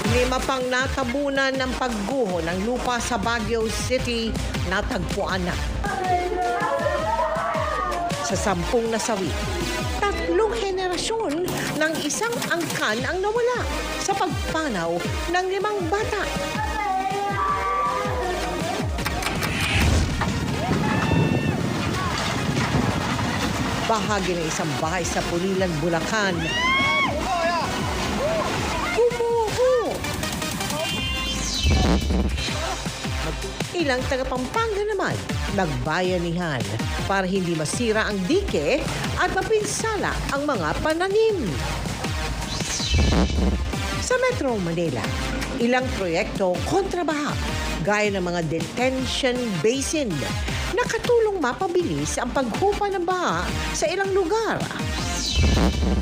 5 pang natabunan ng pagguho ng lupa sa Baguio City, natagpuan na. Sa 10 nasawi, 3 henerasyon ng isang angkan ang nawala sa pagpanaw ng 5 bata. Bahagi ng isang bahay sa Pulilan, Bulacan. Gumuho! Ilang taga Pampanga naman nagbayanihan para hindi masira ang dike at mapinsala ang mga pananim. Sa Metro Manila, ilang proyekto kontra baha gaya ng mga detention basin nakatulong mapabilis ang paghupa ng baha sa ilang lugar.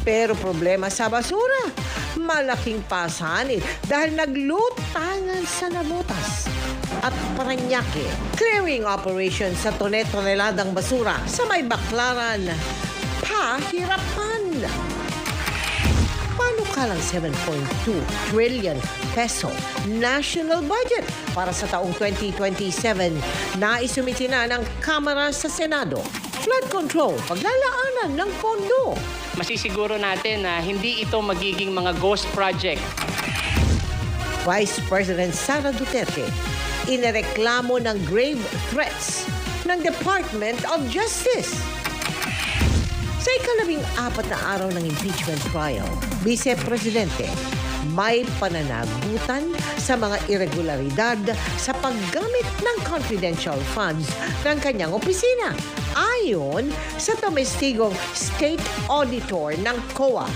Pero problema sa basura, malaking pasanid dahil naglutangan sa Namutas at Parañaque. Clearing operation sa toneladang basura sa may Baclaran, pahirapan. Paano kalang 7.2 trillion peso national budget para sa taong 2027 na isumiti na ng Kamara sa Senado? Flood control, paglalaanan ng pondo. Masisiguro natin na hindi ito magiging mga ghost project. Vice President Sara Duterte, inireklamo ng grave threats ng Department of Justice. Sa 14 na araw ng impeachment trial, Vice Presidente, may pananagutan sa mga irregularidad sa paggamit ng confidential funds ng kanyang opisina, ayon sa tumestigong State Auditor ng COA.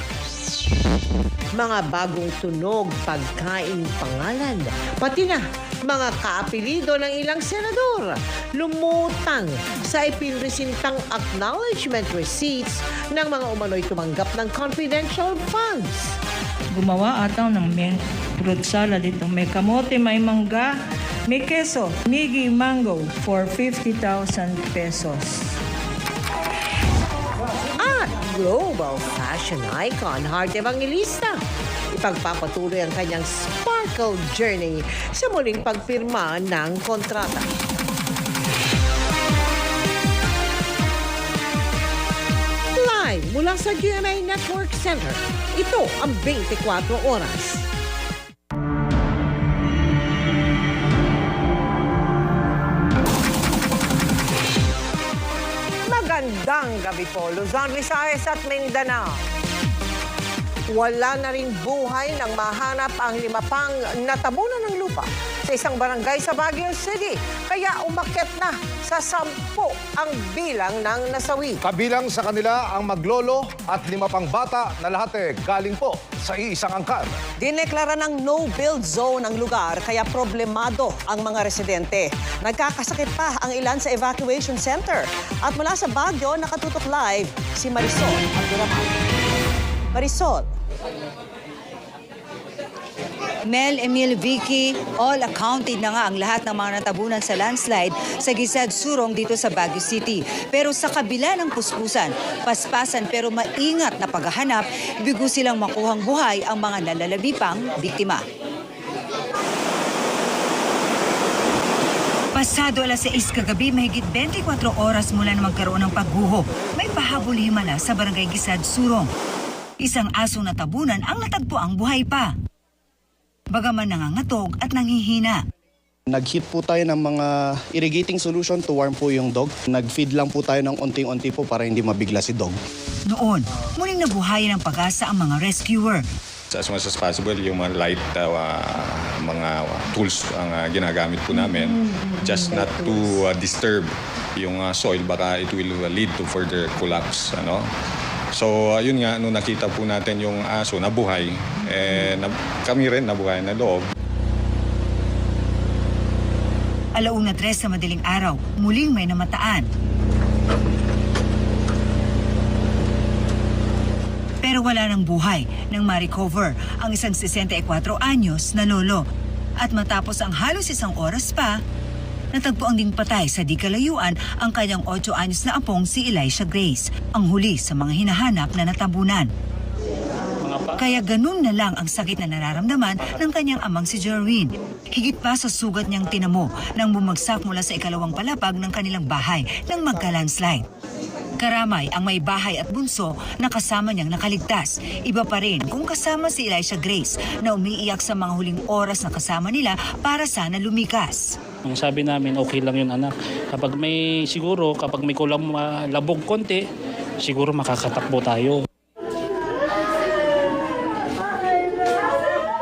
Mga bagong tunog, pagkain pangalan, pati na mga kaapelido ng ilang senador lumutang sa ipinresintang acknowledgement receipts ng mga umano'y tumanggap ng confidential funds. Gumawa ataw ng fruit salad dito. May kamote, may mangga, may keso, migi mango for 50,000 pesos. At global fashion icon Heart Evangelista, ipagpapatuloy ang kanyang sparkle journey sa muling pagpirma ng kontrata. Live mula sa GMA Network Center, ito ang 24 oras. Magandang gabi po, Luzon, Visayas at Mindanao. Wala na rin buhay nang mahanap ang 5 pang natabunan ng lupa sa isang barangay sa Baguio City. Kaya umakyat na sa 10 ang bilang ng nasawi. Kabilang sa kanila ang maglolo at 5 pang bata na lahat galing po sa iisang angkan. Dineklara ng no-build zone ang lugar kaya problemado ang mga residente. Nagkakasakit pa ang ilan sa evacuation center. At mula sa Baguio, nakatutok live si Marisol Abduraman. Marisol. Mel, Emil, Vicky, all accounted na nga ang lahat ng mga natabunan sa landslide sa Gisad Surong dito sa Baguio City. Pero sa kabila ng puspusan, paspasan pero maingat na paghahanap, bigo silang makuhang buhay ang mga nalalabi pang biktima. Pasado alas 6 kagabi, mahigit 24 oras mula na magkaroon ng pagguho, may pahabol himala sa barangay Gisad Surong. Isang asong natabunan ang natagpo ang buhay pa. Bagaman nangangatog at nanghihina. Nag-hit po tayo ng mga irrigating solution to warm po yung dog. Nag-feed lang po tayo ng unting-unti po para hindi mabigla si dog. Noon, muling nabuhayan ng pag-asa ang mga rescuer. As much as possible, yung mga light mga tools ang ginagamit po namin. Just not to disturb yung soil, baka it will lead to further collapse. So, yun nga, nung nakita po natin yung aso nabuhay, kami rin nabuhay na loob. 1:03 sa madaling araw, muling may namataan. Pero wala ng buhay nang ma-recover ang isang 64 anyos na lolo. At matapos ang halos 1 oras pa, natagpo ang ding patay sa di kalayuan ang kanyang 8 anyos na apong si Elisha Grace, ang huli sa mga hinahanap na natabunan. Kaya ganun na lang ang sakit na nararamdaman ng kanyang amang si Jerwin. Higit pa sa sugat niyang tinamo nang bumagsak mula sa ikalawang palapag ng kanilang bahay nang magka-landslide. Karamay ang may bahay at bunso na kasama niyang nakaligtas. Iba pa rin kung kasama si Elisha Grace na umiiyak sa mga huling oras na kasama nila para sana lumikas. Ang sabi namin, okay lang yun anak. Kapag may kulang labog konti, siguro makakatakbo tayo.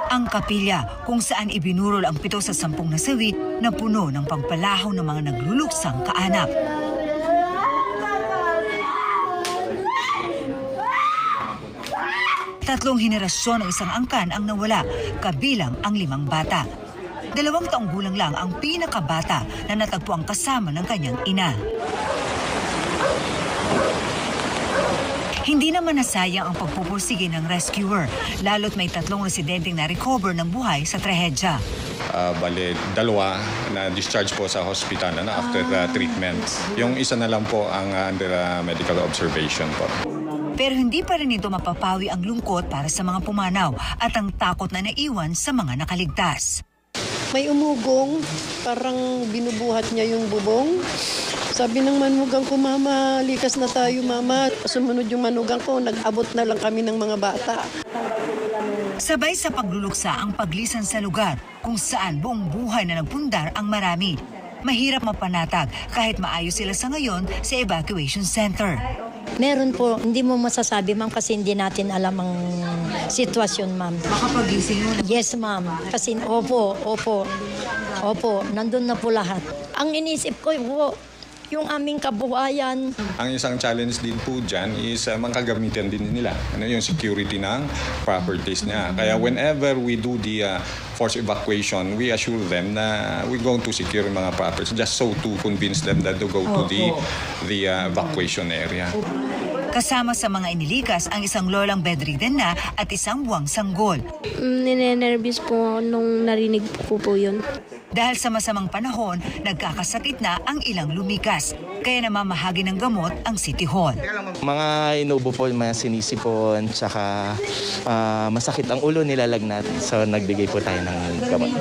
Ang kapilya kung saan ibinurol ang 7 sa 10 nasawi na puno ng pagpalahaw ng mga nagluluksang kaanak. Tatlong henerasyon ng isang angkan ang nawala, kabilang ang 5 bata. 2 taong gulang lang ang pinakabata na natagpuang kasama ng kanyang ina. Hindi naman nasayang ang pagpupursige ng rescuer, lalo't may 3 residenteng na-recover ng buhay sa trahedya. Bale, 2 na discharge po sa hospital after treatment. Yung isa na lang po ang under medical observation po. Pero hindi pa rin ito mapapawi ang lungkot para sa mga pumanaw at ang takot na naiwan sa mga nakaligtas. May umugong, parang binubuhat niya yung bubong. Sabi ng manugang ko, Mama, likas na tayo, Mama. Sumunod yung manugang ko, nag-abot na lang kami ng mga bata. Sabay sa pagluluksa ang paglisan sa lugar kung saan buong buhay na nagpundar ang marami. Mahirap mapanatag kahit maayos sila sa ngayon sa evacuation center. Meron po, hindi mo masasabi, ma'am, kasi hindi natin alam ang sitwasyon, ma'am. Makapagising mo? Yes, ma'am. Kasi, opo, nandun na po lahat. Ang inisip ko po, yung aming kabuhayan. Ang isang challenge din po dyan is magkagamitan din nila. Yung security ng properties niya. Kaya whenever we do the forced evacuation, we assure them na we're going to secure yung mga properties just so to convince them that to go to the evacuation area. Kasama sa mga inilikas ang isang lolang bedridden na at isang buwang sanggol. Ninenervous po nung narinig ko po yun. Dahil sa masamang panahon, nagkakasakit na ang ilang lumikas. Kaya namamahagi ng gamot ang City Hall. Mga inubo po, mga sinisipon, tsaka masakit ang ulo, nilalagnat. So nagbigay po tayo ng gamot.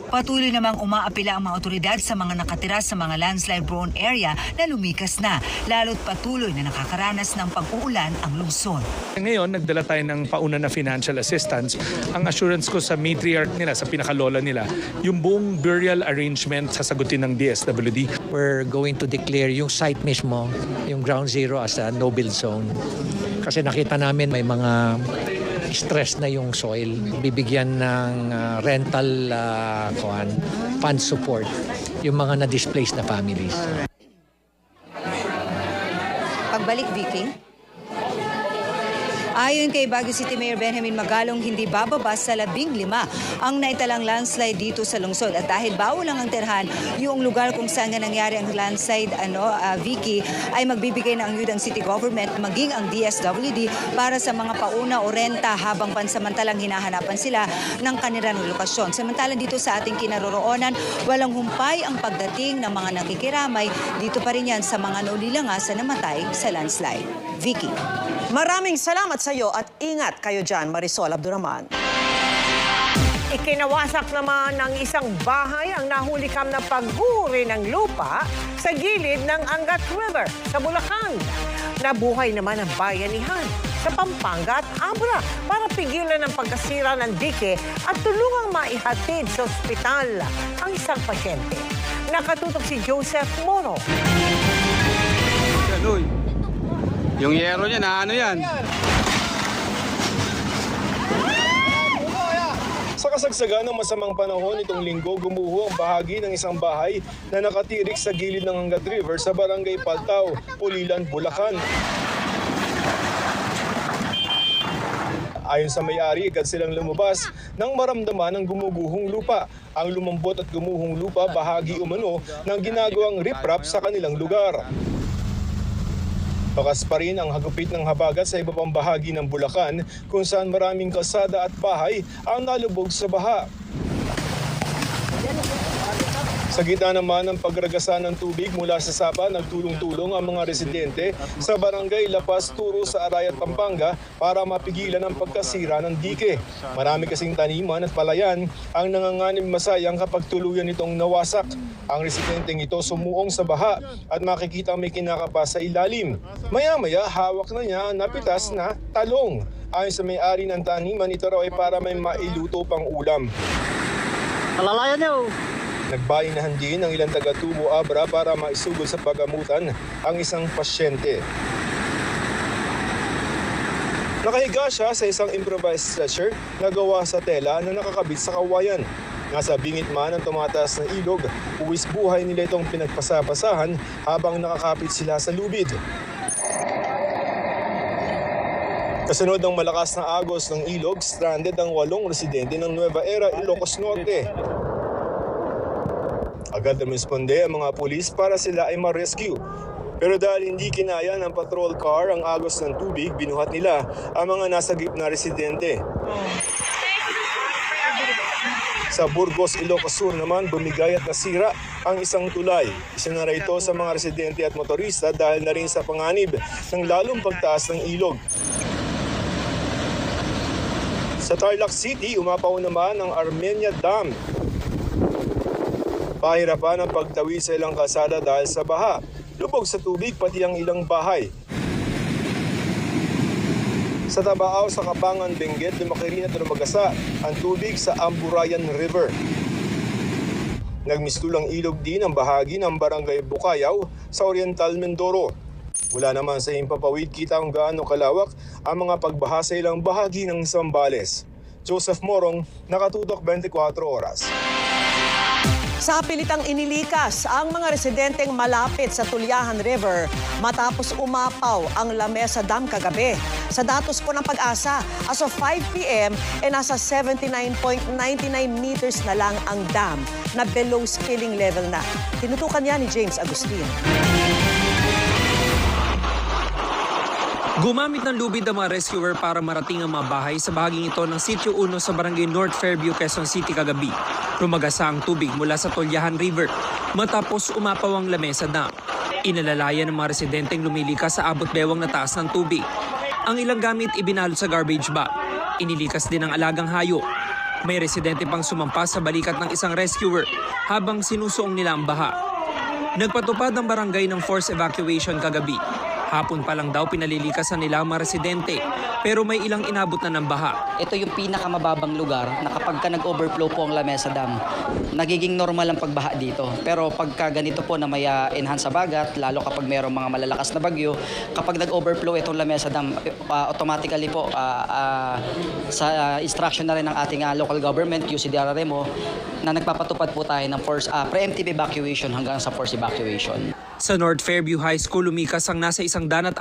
Patuloy namang umaapila ang mga otoridad sa mga nakatira sa mga landslide-prone area na lumikas na, lalo't patuloy na nakakaranas ng pag-uulan ang lungsod. Ngayon, nagdala tayo ng pauna na financial assistance. Ang assurance ko sa matriarch nila, sa pinakalola nila, yung buong burial arrangement sasagutin ng DSWD. We're going to declare yung site mismo, yung ground zero as a no-build zone. Kasi nakita namin may mga stress na yung soil. Bibigyan ng rental fund support yung mga na-displaced na families. Pagbalik, Vicky. Ayon kay Baguio City Mayor Benjamin Magalong, hindi bababa sa 15 ang naitalang landslide dito sa lungsod. At dahil bawal lang ang tirhan, yung lugar kung saan nga nangyari ang landslide, Vicky, ay magbibigay ng ayuda ang city government, maging ang DSWD, para sa mga pauna o renta habang pansamantalang hinahanapan sila ng kanilang lokasyon. Samantalang dito sa ating kinaroroonan, walang humpay ang pagdating ng mga nakikiramay. Dito pa rin yan sa mga naulilangas na namatay sa landslide. Vicky. Maraming salamat sa iyo at ingat kayo dyan, Marisol Abdurrahman. Ikinawasak naman ng isang bahay ang nahulikam na pagguhuri ng lupa sa gilid ng Angat River sa Bulacan. Nabuhay naman ang bayanihan sa Pampanga at Abra para pigilan ang pagkasira ng dike at tulungang maihatid sa ospital ang isang pasyente. Nakatutok si Joseph Moro. Yung yero niya na ano yan? Sa kasagsagan ng masamang panahon itong linggo, gumuho ang bahagi ng isang bahay na nakatirik sa gilid ng Angat River sa Barangay Paltao, Ulilan, Bulacan. Ayon sa may-ari, agad silang lumabas nang maramdaman ang gumuguhong lupa. Ang lumambot at gumuhong lupa bahagi umano ng ginagawang riprap sa kanilang lugar. Bakas pa rin ang hagupit ng habagat sa iba pang bahagi ng Bulacan kung saan maraming kalsada at bahay ang nalubog sa baha. Sa gitna naman ng pagragasa ng tubig mula sa Sapa, nagtulong-tulong ang mga residente sa barangay Lapas Turo sa Arayat, Pampanga para mapigilan ang pagkasira ng dike. Marami kasing taniman at palayan ang nanganganib masayang kapag tuluyan itong nawasak. Ang residenteng ito sumuong sa baha at makikita may kinakapa sa ilalim. Maya-maya hawak na niya ang napitas na talong. Ayon sa may-ari ng taniman, ito raw ay para may mailuto pang ulam. Alalayan niyo! Nagbayinahan din ng ilang taga-Tubo Abra para maisugod sa pagamutan ang isang pasyente. Nakahiga siya sa isang improvised stretcher na gawa sa tela na nakakabit sa kawayan. Nasa bingit man ang tumataas na ilog, uwis buhay nila itong pinagpasapasahan habang nakakapit sila sa lubid. Kasunod ng malakas na agos ng ilog, stranded ang 8 residente ng Nueva Era, Ilocos Norte. Agad rumisponde ang mga pulis para sila ay ma-rescue. Pero dahil hindi kinaya ng patrol car ang agos ng tubig, binuhat nila ang mga nasagip na residente. Sa Burgos, Ilocos Sur naman, bumigay at nasira ang isang tulay. Isinara ito sa mga residente at motorista dahil na rin sa panganib ng lalong pagtaas ng ilog. Sa Tarlac City, umapaw naman ang Armenia Dam. Pahirapan ang pagtawid sa ilang kalsada dahil sa baha. Lubog sa tubig pati ang ilang bahay. Sa Tabao, sa Kapangan, Benguet, lumaki rin at lumagasa ang tubig sa Amburayan River. Nagmistulang ilog din ang bahagi ng Barangay Bukayaw sa Oriental Mindoro. Wala naman sa himpapawid kita kung gaano kalawak ang mga pagbaha sa ilang bahagi ng Zambales. Joseph Morong, Nakatutok 24 Oras. Sa pilitang inilikas ang mga residenteng malapit sa Tulyahan River matapos umapaw ang Lamesa Dam kagabi. Sa datos po ng Pag-asa, as of 5 p.m. nasa 79.99 meters na lang ang dam na below spilling level na. Tinutukan niya ni James Agustin. Gumamit ng lubid ang mga rescuer para marating ang mga bahay sa bahaging ito ng Sitio 1 sa Barangay North Fairview, Quezon City kagabi. Lumagasa ang tubig mula sa Tulyahan River matapos umapaw ang Lamesa Dam. Inalalayan ng mga residenteng lumilikas sa abot bewang na taas ng tubig. Ang ilang gamit ibinalot sa garbage bag. Inilikas din ang alagang hayop. May residente pang sumampas sa balikat ng isang rescuer habang sinusuong nila ang baha. Nagpatupad ang barangay ng forced evacuation kagabi. Hapon pa lang daw pinalilikasan nila ang mga residente, pero may ilang inabot na ng baha. Ito yung pinakamababang lugar na kapag ka nag-overflow po ang Lamesa Dam, nagiging normal ang pagbaha dito. Pero pagka ganito po na may enhance sa bagat, lalo kapag mayroong mga malalakas na bagyo, kapag nag-overflow itong Lamesa Dam, automatically po sa instruction na rin ng ating local government, UCDRRMO, na nagpapatupad po tayo ng preemptive evacuation hanggang sa forced evacuation. Sa North Fairview High School, lumikas ang nasa 141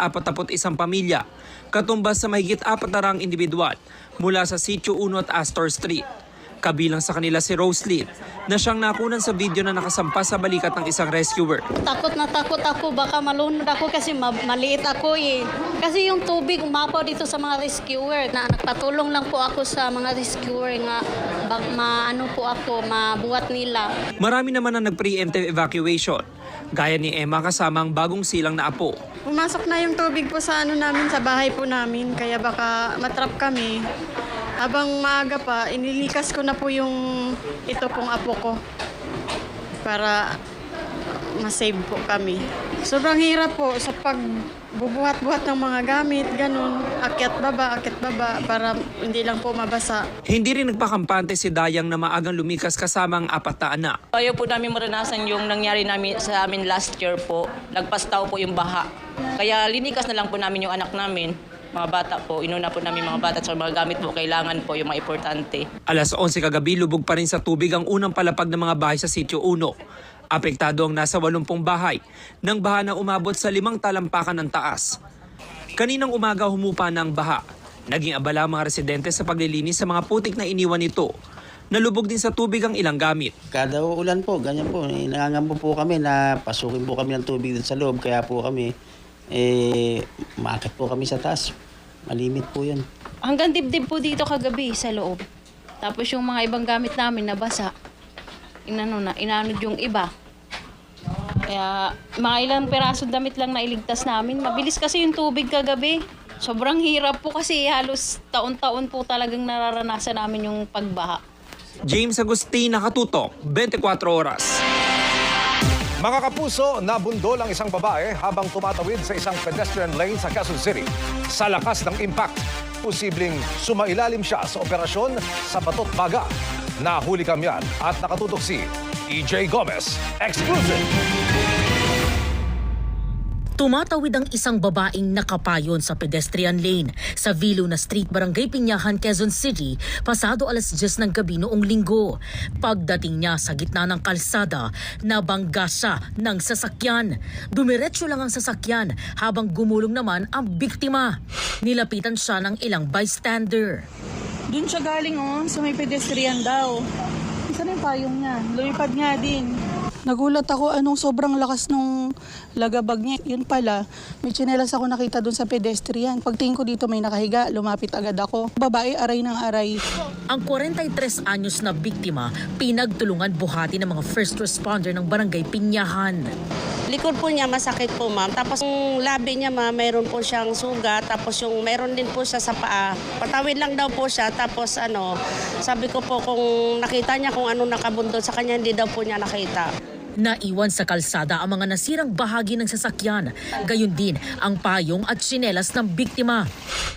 pamilya, katumbas sa mahigit 400 individual mula sa Sitio 1 at Astor Street. Kabilang sa kanila si Roslyn, na siyang nakunan sa video na nakasampas sa balikat ng isang rescuer. Takot na takot ako, baka malunod ako kasi maliit ako eh. Kasi yung tubig umapaw dito sa mga rescuer. Nagpatulong lang po ako sa mga rescuer nga mabuhat nila. Marami naman ang nag-preemptive evacuation, gaya ni Emma kasama ang bagong silang na apo. Pumasok na yung tubig po sa namin, sa bahay po namin, kaya baka matrap kami. Habang maaga pa, inilikas ko na po yung ito pong apo ko para masave po kami. Sobrang hirap po sa pagbubuhat-buhat ng mga gamit, ganun, akyat baba, para hindi lang po mabasa. Hindi rin nagpakampante si Dayang na maagang lumikas kasama ang 4 na anak. Ayaw po namin maranasan yung nangyari sa amin last year po. Nagpastaw po yung baha. Kaya linikas na lang po namin yung anak namin. Mga bata po, inuna po namin mga bata at mga gamit po, kailangan po yung mga importante. Alas 11 kagabi, lubog pa rin sa tubig ang unang palapag ng mga bahay sa Sitio 1. Apektado ang nasa 80 bahay nang baha na umabot sa 5 talampakan ng taas. Kaninang umaga humupa na ang baha. Naging abala ang mga residente sa paglilinis sa mga putik na iniwan nito. Nalubog din sa tubig ang ilang gamit. Kada ulan po, ganyan po. Nangangampo po kami na pasukin po kami ng tubig sa loob. Kaya po kami, maakit po kami sa taas. Malimit po yan. Hanggang dibdib po dito kagabi sa loob. Tapos yung mga ibang gamit namin nabasa. inanod yung iba. Kaya mga ilang peraso damit lang na iligtas namin. Mabilis kasi yung tubig kagabi. Sobrang hirap po kasi halos taon-taon po talagang nararanasan namin yung pagbaha. James Agustin, Nakatutok, 24 Oras. Mga kapuso, nabundol ang isang babae habang tumatawid sa isang pedestrian lane sa Quezon City. Sa lakas ng impact, posibleng sumailalim siya sa operasyon sa Batot Baga. Nahuli kamyan at nakatutok si EJ Gomez. Exclusive! Tumatawid ang isang babaeng nakapayon sa pedestrian lane sa Viluna Street, Barangay Piñahan, Quezon City, pasado alas 10 ng gabi noong linggo. Pagdating niya sa gitna ng kalsada, nabangga siya ng sasakyan. Dumiretso lang ang sasakyan habang gumulong naman ang biktima. Nilapitan siya ng ilang bystander. Doon siya galing sa may pedestrian daw. Saan yung payong niya? Lumipad nga din. Nagulat ako sobrang lakas nung lagabag niya. Yun pala, may tsinelas ako nakita doon sa pedestrian. Pagtingin ko dito may nakahiga, lumapit agad ako. Babae, aray ng aray. Ang 43 anyos na biktima, pinagtulungan buhati ng mga first responder ng Barangay Piñahan. Likod po niya masakit po, ma'am. Tapos yung labi niya, ma'am, mayroon po siyang sugat. Tapos yung mayroon din po siya sa paa. Patawid lang daw po siya. Tapos sabi ko po kung nakita niya kung ano nakabundol sa kanya, hindi daw po niya nakita. Naiwan sa kalsada ang mga nasirang bahagi ng sasakyan. Gayon din ang payong at tsinelas ng biktima.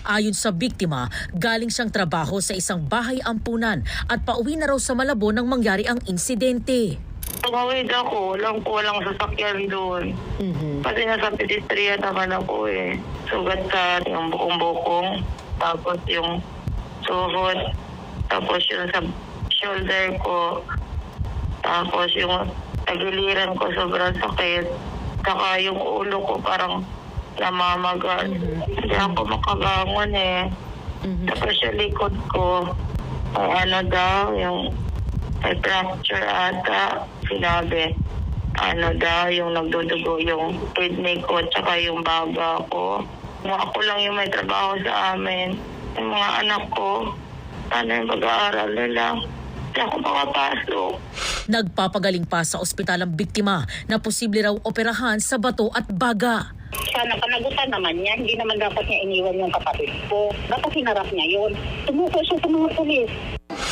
Ayon sa biktima, galing siyang trabaho sa isang bahay ampunan at pauwi na raw sa Malabon nang mangyari ang insidente. Pagawid ako, walang sasakyan doon. Kasi nasa pedestrian naman ako Sugat sa yung bukong-bukong, tapos yung suhod, tapos yung sa shoulder ko, tapos yung tagiliran ko sobrang sakit. Saka yung ulo ko parang namamagat. Hindi ako makabangon Tapos yung likod ko, yung may fracture ata. Sinabi, yung nagdudugo yung kidney ko at saka yung baga ko. Ako lang yung may trabaho sa amin. Yung mga anak ko, yung pag-aaral nila. Hindi ako makapasok. Nagpapagaling pa sa ospital ang biktima na posible raw operahan sa bato at baga. Sana panagutan naman niya, hindi naman dapat niya iniwan yung kapatid ko. Dapat hinarap niya yun. Tumuko siya sa mga pulis.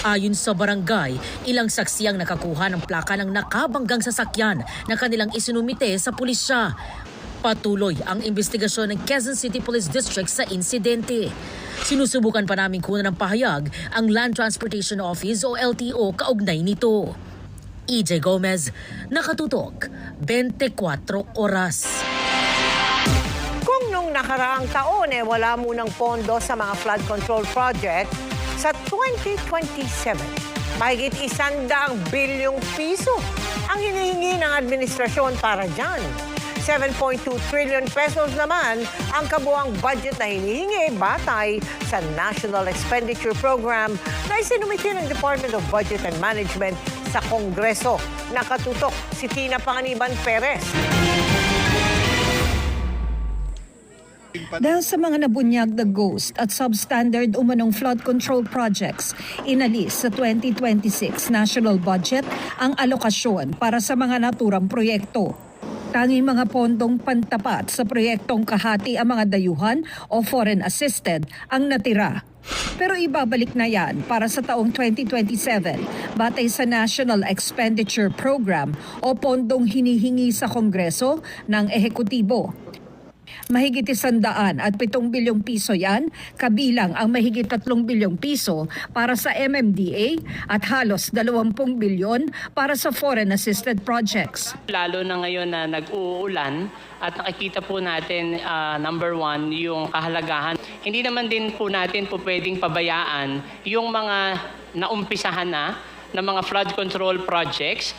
Ayon sa barangay, ilang saksi ang nakakuha ng plaka ng nakabanggang sasakyan na kanilang isinumite sa pulisya. Patuloy ang investigasyon ng Quezon City Police District sa insidente. Sinusubukan pa namin kunan ng pahayag ang Land Transportation Office o LTO kaugnay nito. EJ Gomez, Nakatutok, 24 Oras. Kung nung nakaraang taon wala munang pondo sa mga flood control project, sa 2027, mahigit 100 bilyong piso ang hinihingi ng administrasyon para dyan. 7.2 trillion pesos naman ang kabuang budget na hinihingi batay sa National Expenditure Program na isinumiti ng Department of Budget and Management sa Kongreso. Nakatutok si Tina Panganiban Perez. Dahil sa mga nabunyag na ghost at substandard umanong flood control projects, inalis sa 2026 national budget ang alokasyon para sa mga naturang proyekto. Tanging mga pondong pantapat sa proyektong kahati ang mga dayuhan o foreign assisted ang natira. Pero ibabalik na yan para sa taong 2027 batay sa National Expenditure Program o pondong hinihingi sa Kongreso ng Ehekutibo. Mahigit 107 bilyong piso yan, kabilang ang mahigit 3 bilyong piso para sa MMDA at halos 20 bilyon para sa foreign assisted projects. Lalo na ngayon na nag-uulan at nakikita po natin, number one, yung kahalagahan. Hindi naman din po natin po pwedeng pabayaan yung mga naumpisahan na ng mga flood control projects.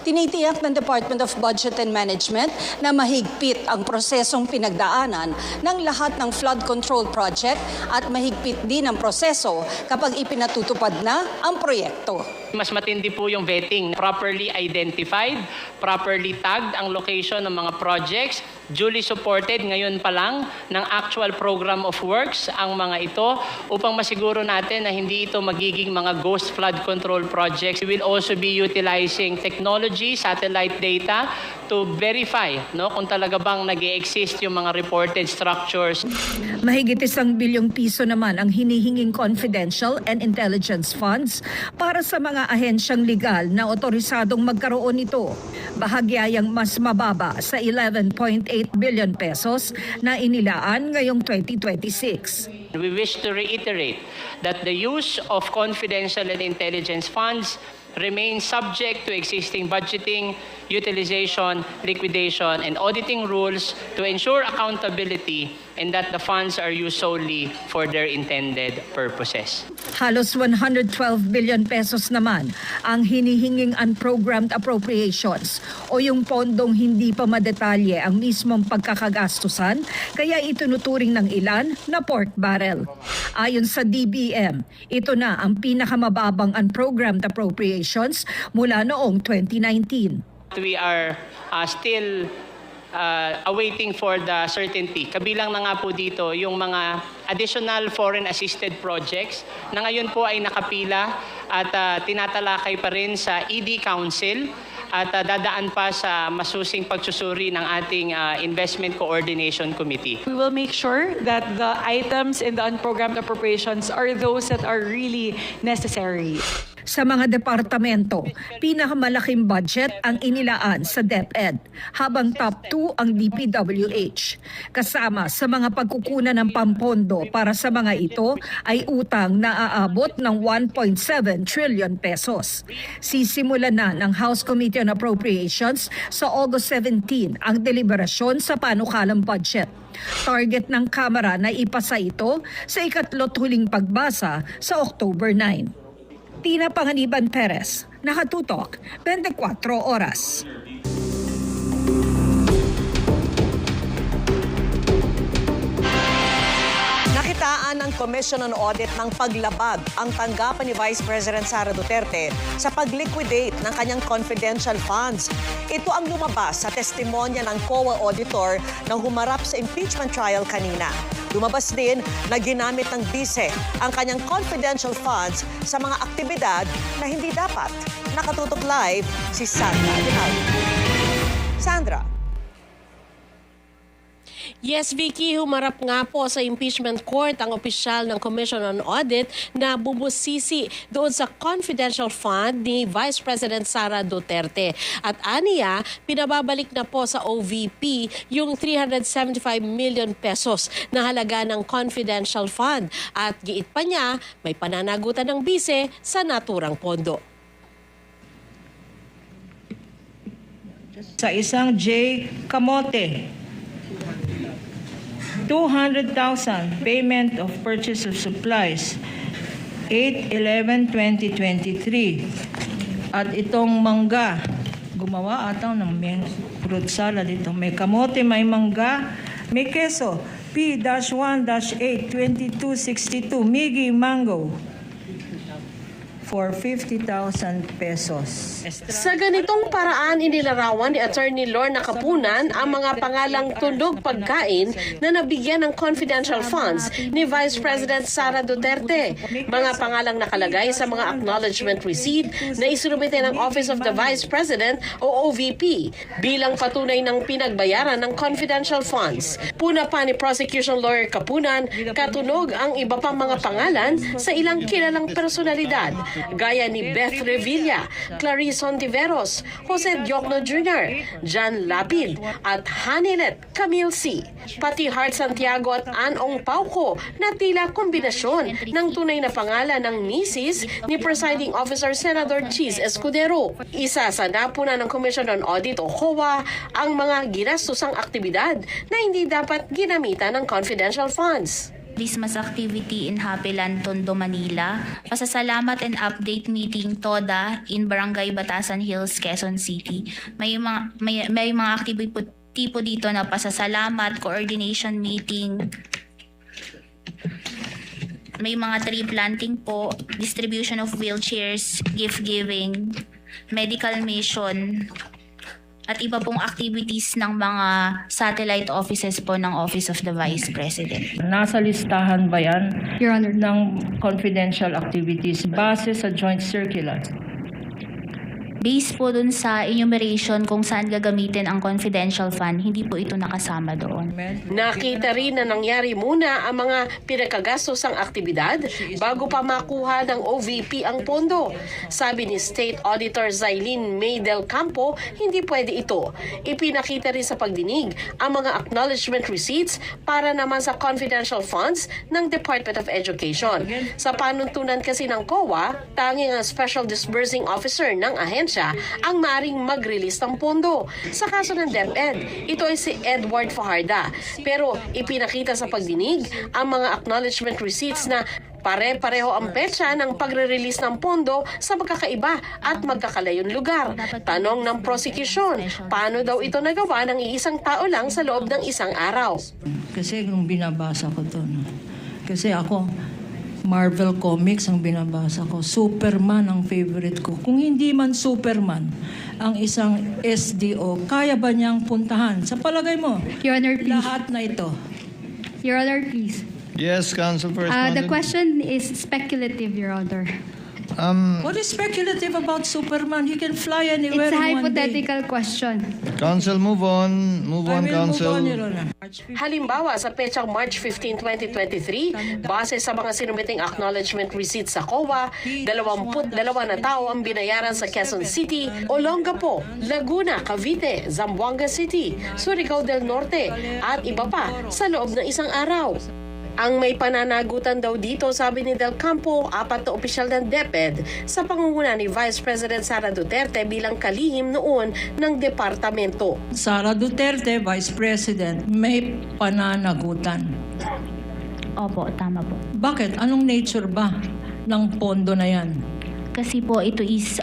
Tinitiyak ng Department of Budget and Management na mahigpit ang prosesong pinagdaanan ng lahat ng flood control project at mahigpit din ang proseso kapag ipinatutupad na ang proyekto. Mas matindi po yung vetting. Properly identified, properly tagged ang location ng mga projects, duly supported ngayon pa lang ng actual program of works ang mga ito upang masiguro natin na hindi ito magiging mga ghost flood control projects. We will also be utilizing technology, satellite data to verify kung talaga bang nag-e-exist yung mga reported structures. Mahigit 1 bilyong piso naman ang hinihinging confidential and intelligence funds para sa mga ahensyang legal na otorisadong magkaroon nito. Bahagyayang mas mababa sa 11.8 billion pesos na inilaan ngayong 2026. We wish to reiterate that the use of confidential and intelligence funds remains subject to existing budgeting, utilization, liquidation, and auditing rules to ensure accountability and that the funds are used solely for their intended purposes. Halos 112 billion pesos naman ang hinihinging unprogrammed appropriations o yung pondong hindi pa madetalye ang mismong pagkakagastusan kaya itinuturing ng ilan na pork barrel. Ayon sa DBM, ito na ang pinakamababang unprogrammed appropriations mula noong 2019. We are still awaiting for the certainty. Kabilang na nga po dito yung mga additional foreign assisted projects na ngayon po ay nakapila at tinatalakay pa rin sa ED Council at dadaan pa sa masusing pagsusuri ng ating Investment Coordination Committee. We will make sure that the items in the unprogrammed appropriations are those that are really necessary. Sa mga departamento, pinakamalaking budget ang inilaan sa DepEd, habang top 2 ang DPWH. Kasama sa mga pagkukunan ng pampondo para sa mga ito ay utang na aabot ng 1.7 trillion pesos. Sisimulan na ng House Committee on Appropriations sa August 17 ang deliberasyon sa panukalang budget. Target ng Kamara na ipasa ito sa ikatlot huling pagbasa sa October 9. Tina Panganiban Perez, Nakatutok, 24 Oras. Nakitaan ng Commission on Audit ng paglabag ang tanggapan ni Vice President Sara Duterte sa pag-liquidate ng kanyang confidential funds. Ito ang lumabas sa testimonya ng COA auditor na humarap sa impeachment trial kanina. Lumabas din na ginamit ng bise ang kanyang confidential funds sa mga aktibidad na hindi dapat. Nakatutok live si Sandra Aguinaldo. Sandra. Yes, Vicky, humarap nga po sa impeachment court ang opisyal ng Commission on Audit na bubusisi doon sa confidential fund ni Vice President Sara Duterte. At aniya, pinababalik na po sa OVP yung 375 million pesos na halaga ng confidential fund. At giit pa niya, may pananagutan ng bise sa naturang pondo. Sa isang J. Camote, 200,000 payment of purchase of supplies 8/11/2023. At itong mangga, gumawa ata ng fruit salad dito. May kamote, may mangga, may keso. P-1-8-2262 Migi Mango for 50,000 pesos. Sa ganitong paraan, inilarawan ni Attorney Lorna Kapunan ang mga pangalang tunog pagkain na nabigyan ng confidential funds ni Vice President Sara Duterte. Mga pangalang nakalagay sa mga acknowledgement receipt na isinumite ng Office of the Vice President o OVP bilang patunay ng pinagbayaran ng confidential funds. Puna pa ni Prosecution Lawyer Kapunan, katunog ang iba pang mga pangalan sa ilang kilalang personalidad gaya ni Beth Revilla, Clarice Ontiveros, Jose Diokno Jr., John Lapid at Hanilet Camille C. Pati Hart Santiago at Ann Ong Pauco na tila kombinasyon ng tunay na pangalan ng misis ni Presiding Officer Senator Cheese Escudero. Isa sa napuna ng Commission on Audit o COA ang mga ginastusang aktibidad na hindi dapat ginamitan ng confidential funds. Christmas activity in Happyland, Tondo, Manila. Pasasalamat and update meeting TODA in Barangay Batasan Hills, Quezon City. May mga activity po dito na pasasalamat, coordination meeting. May mga tree planting po, distribution of wheelchairs, gift giving, medical mission, at iba pong activities ng mga satellite offices po ng Office of the Vice President. Nasa listahan ba yan ng confidential activities base sa joint circular? Based po dun sa enumeration kung saan gagamitin ang confidential fund, hindi po ito nakasama doon. Nakita rin na nangyari muna ang mga pinagkagastosang aktibidad bago pa makuha ng OVP ang pondo. Sabi ni State Auditor Zailin May del Campo, hindi pwede ito. Ipinakita rin sa pagdinig ang mga acknowledgement receipts para naman sa confidential funds ng Department of Education. Sa panuntunan kasi ng COA, tanging ang Special Disbursing Officer ng ahensya ang maaring mag-release ng pondo. Sa kaso ng DepEd, ito ay si Edward Fajarda. Pero ipinakita sa pagdinig ang mga acknowledgement receipts na pare-pareho ang petsa ng pagre-release ng pondo sa magkakaiba at magkakalayong lugar. Tanong ng prosecution, paano daw ito nagawa ng iisang tao lang sa loob ng isang araw? Kasi nung binabasa ko to, kasi ako, Marvel Comics ang binabasa ko. Superman ang favorite ko. Kung hindi man Superman, ang isang SDO, kaya ba niyang puntahan? Sa palagay mo, Your Honor, please. Lahat na ito. Your Honor, please. Yes, Counsel for Respondent. The question is speculative, Your Honor. What is speculative about Superman? He can fly anywhere It's a in one day. hypothetical question. Counsel, move on. Move on, Counsel. Halimbawa, sa petsang March 15, 2023, base sa mga sinumiting acknowledgement receipts sa COA, 22 na tao ang binayaran sa Quezon City, Olongapo, Laguna, Cavite, Zamboanga City, Surigao del Norte, at iba pa sa loob ng isang araw. Ang may pananagutan daw dito, sabi ni Del Campo, 4 na opisyal ng DepEd sa pangunguna ni Vice President Sara Duterte bilang kalihim noon ng departamento. Sara Duterte, Vice President, may pananagutan. Opo, tama po. Bakit? Anong nature ba ng pondo na yan? Kasi po ito is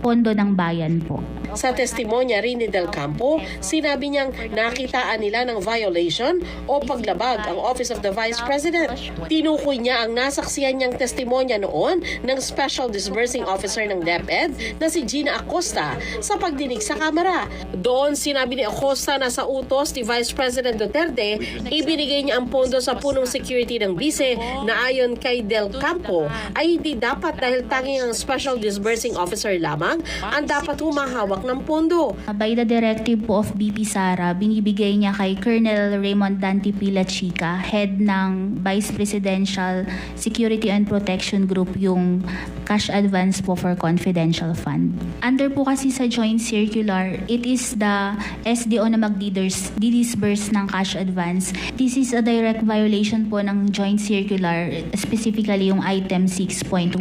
pondo ng bayan po. Sa testimonya rin ni Del Campo, sinabi niyang nakitaan nila ng violation o paglabag ang Office of the Vice President. Tinukoy niya ang nasaksihan niyang testimonya noon ng Special Disbursing Officer ng DepEd na si Gina Acosta sa pagdinig sa kamera. Doon sinabi ni Acosta na sa utos ni Vice President Duterte, ibinigay niya ang pondo sa punong security ng bise na ayon kay Del Campo ay hindi dapat dahil tanging ang Special Disbursing Officer lamang ang dapat humahawak ng pondo. By the directive po of BP Sara, binibigay niya kay Colonel Raymond Dante Pila Chica, head ng Vice Presidential Security and Protection Group, yung cash advance po for confidential fund. Under po kasi sa joint circular, it is the SDO na mag-disburse ng cash advance. This is a direct violation po ng joint circular, specifically yung item 6.1.1.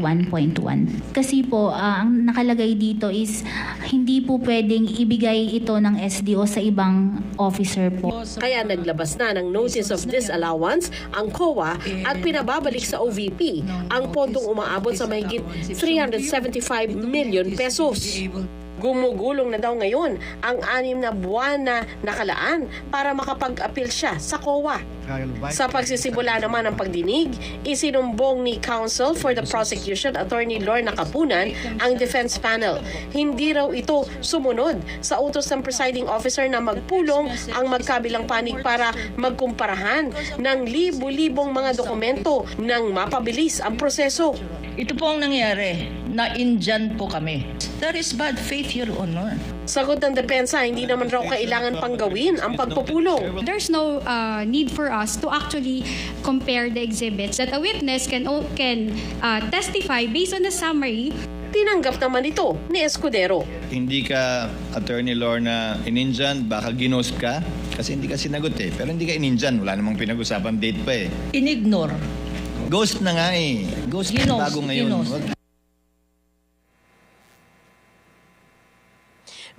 Kasi po, ang nakalagay dito is hindi po pwedeng ibigay ito ng SDO sa ibang officer po. Kaya naglabas na ng Notice of Disallowance ang COA at pinababalik sa OVP ang pondong umaabot sa mahigit 375 million pesos. Gumugulong na daw ngayon ang 6 na buwan na nakalaan para makapag-appeal siya sa COA. Sa pagsisimula naman ng pagdinig, isinumbong ni Counsel for the Prosecution, Attorney Lorna Capunan, ang defense panel. Hindi raw ito sumunod sa utos ng presiding officer na magpulong ang magkabilang panig para magkumparahan ng libu-libong mga dokumento nang mapabilis ang proseso. Ito po ang nangyari, na Indian po kami. That is bad faith, Your Honor. Sagot ng depensa, hindi naman raw kailangan pang gawin ang pagpupulong. There's no need for us to actually compare the exhibits that a witness can testify based on the summary. Tinanggap naman ito ni Escudero. Hindi ka, Attorney Lorna, ininjan, baka ginost ka. Kasi hindi ka sinagot eh. Pero hindi ka ininjan, wala namang pinag-usapan date pa eh. Inignore. Ghost na nga eh. Ghost na bago ngayon.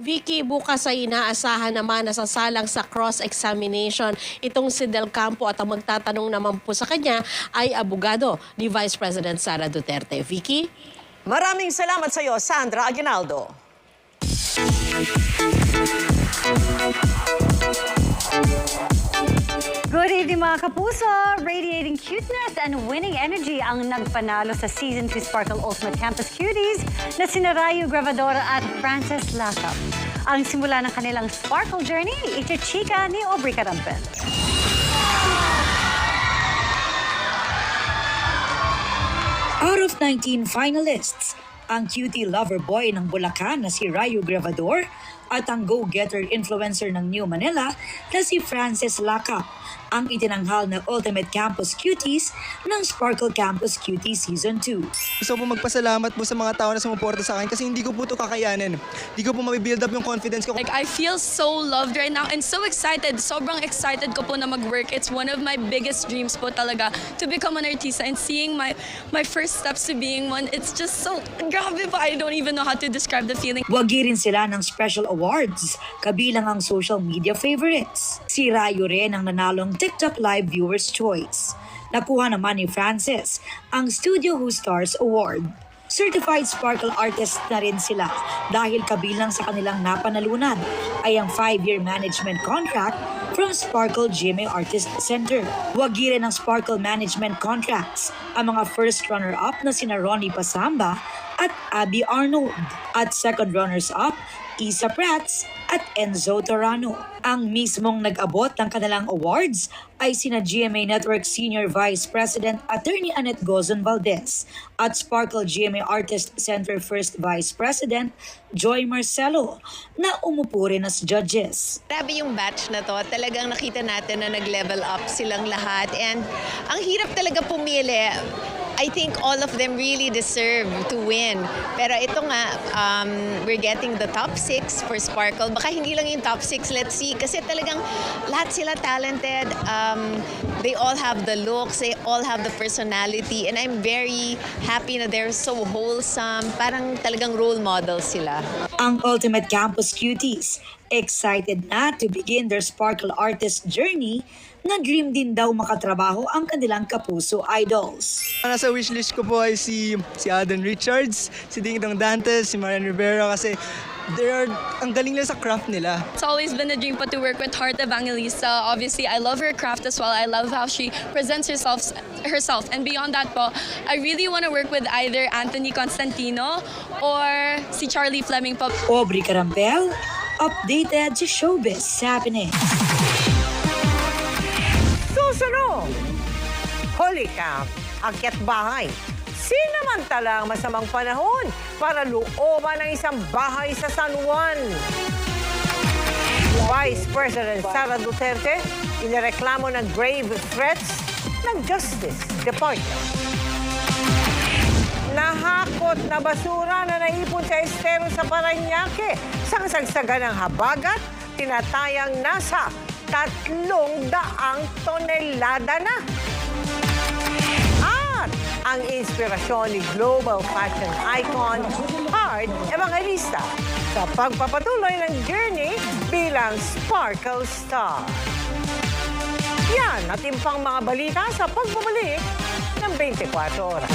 Vicky, bukas ay inaasahan naman na sasalang sa cross-examination itong si Del Campo at ang magtatanong naman po sa kanya ay abogado ni Vice President Sara Duterte. Vicky? Maraming salamat sa iyo, Sandra Aguinaldo. Good evening mga kapuso! Radiating cuteness and winning energy ang nagpanalo sa Season 2 Sparkle Ultimate Campus Cuties na sina Rayu Gravadora at Frances Lacap. ang simula ng kanilang sparkle journey. Ichichika ni Aubrey Carampel. Out of 19 finalists, ang cutie lover boy ng Bulacan na si Rayo Grabador at ang go-getter influencer ng New Manila na si Frances Laca ang itinanghal na Ultimate Campus Cuties ng Sparkle Campus Cutie Season 2. Gusto po magpasalamat po sa mga tao na sumuporta sa akin kasi hindi ko po ito kakayanin. Hindi ko po mabibuild up yung confidence ko. Like, I feel so loved right now and so excited. Sobrang excited ko po na mag-work. It's one of my biggest dreams po talaga to become an artista, and seeing my first steps to being one, it's just so grabe po. I don't even know how to describe the feeling. Wagi rin sila ng special awards, kabilang ang social media favorites. Si Rayo rin ang nanalong TikTok Live Viewers' Choice. Nakuha naman ni Frances ang Studio Who Stars Award. Certified Sparkle Artist na rin sila dahil kabilang sa kanilang napanalunan ay ang 5-year management contract from Sparkle GMA Artist Center. Wagi rin ang Sparkle management contracts ang mga first runner-up na sina Ronnie Pasamba at Abby Arnold at second runners-up Isa Prats at Enzo Torano. Ang mismong nag-abot ng kanilang awards ay sina GMA Network Senior Vice President Attorney Annette Gozon Valdez at Sparkle GMA Artist Center First Vice President Joy Marcelo na umupo rin as judges. Grabe yung batch na to. Talagang nakita natin na nag-level up silang lahat. And ang hirap talaga pumili. I think all of them really deserve to win. Pero ito nga, we're getting the top 6 for Sparkle. Baka hindi lang yung top 6, let's see. Kasi talagang lahat sila talented. They all have the looks, they all have the personality. And I'm very happy na they're so wholesome. Parang talagang role models sila. Ang Ultimate Campus Cuties, excited na to begin their Sparkle artist journey na dream din daw makatrabaho ang kanilang kapuso idols. Nasa wishlist ko po ay si Alden Richards, si Ding Dong Dantes, si Marian Rivera kasi ang galing nila sa craft nila. It's always been a dream po to work with Heart Evangelista. Obviously, I love her craft as well. I love how she presents herself. And beyond that po, I really want to work with either Anthony Constantino or si Charlie Fleming po. Aubrey Carampel, updated sa Showbiz Happening. Susunod, Holy Camp, Akyat Bahay. Sinamantala ang masamang panahon para looban ng isang bahay sa San Juan. Vice President Sara Duterte, inireklamo ng grave threats ng Justice Department. Nahakot na basura na naipon sa estero sa Parañaque. Sangsagsagan ng habagat, tinatayang nasa 300 tonelada na. At ang inspirasyon ni global fashion icon Heart Evangelista sa pagpapatuloy ng journey bilang Sparkle Star. Yan at impang mga balita sa pagbabalik ng 24 oras.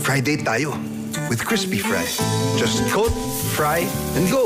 Friday tayo with crispy fry. Just coat, fry, and go.